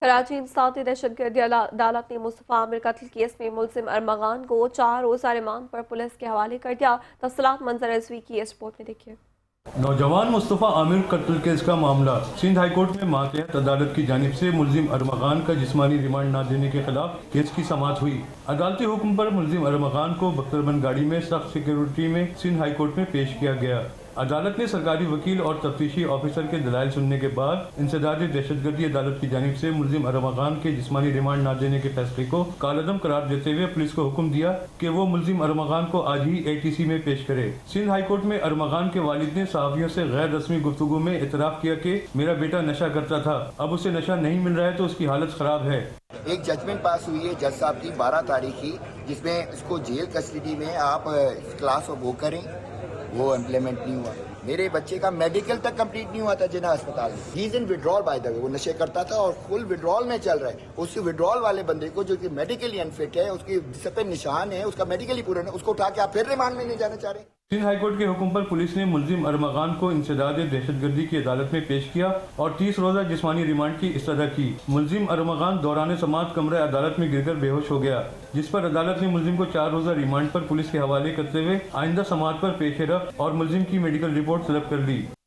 کراچی انسدادی دہشت گردی عدالت نے مصطفیٰ عامر قتل کیس میں ملزم ارمغان کو 4 روزہ ریمانڈ پر پولیس کے حوالے کر دیا۔ تفصیلات منظر ازوی کی اس رپورٹ میں دیکھیے۔ نوجوان مصطفیٰ عامر قتل کیس کا معاملہ سندھ ہائی کورٹ میں ماتحت عدالت کی جانب سے ملزم ارمغان کا جسمانی ریمانڈ نہ دینے کے خلاف کیس کی سماعت ہوئی۔ عدالتی حکم پر ملزم ارمغان کو بختربند گاڑی میں سخت سیکیورٹی میں سندھ ہائی کورٹ میں پیش کیا گیا۔ عدالت نے سرکاری وکیل اور تفتیشی آفیسر کے دلائل سننے کے بعد انسدادی دہشت گردی عدالت کی جانب سے ملزم ارمغان کے جسمانی ریمانڈ نہ دینے کے فیصلے کو کالعدم قرار دیتے ہوئے پولیس کو حکم دیا کہ وہ ملزم ارمغان کو آج ہی ATC میں پیش کرے۔ سندھ ہائی کورٹ میں ارمغان کے والد نے صحافیوں سے غیر رسمی گفتگو میں اعتراف کیا کہ میرا بیٹا نشہ کرتا تھا، اب اسے نشہ نہیں مل رہا ہے تو اس کی حالت خراب ہے۔ ایک ججمنٹ پاس ہوئی ہے جج صاحب کی 12 تاریخ کی، جس میں اس کو جیل کسٹڈی میں آپ کلاس آف وہ کریں، وہ امپلیمنٹ نہیں ہوا۔ میرے بچے کا میڈیکل تک کمپلیٹ نہیں ہوا تھا جناح اسپتال میں۔ ہی از ان وڈرال بائی دا وے، وہ نشے کرتا تھا اور فل وڈرال میں چل رہا ہے۔ اس وڈرال والے بندے کو جو کہ میڈیکلی انفٹ ہے، اس کی جس پہ نشان ہے، اس کا میڈیکلی پورا ہے، اس کو اٹھا کے آپ پھر ریمانڈ میں نہیں جانا چاہ رہے ہیں۔ سندھ ہائی کورٹ کے حکم پر پولیس نے ملزم ارمغان کو انسداد دہشت گردی کی عدالت میں پیش کیا اور 30 روزہ جسمانی ریمانڈ کی استدعا کی۔ ملزم ارمغان دوران سماعت کمرہ عدالت میں گر کر بے ہوش ہو گیا، جس پر عدالت نے ملزم کو 4 روزہ ریمانڈ پر پولیس کے حوالے کرتے ہوئے آئندہ سماعت پر پیش رفت اور ملزم کی میڈیکل رپورٹ طلب کر لی۔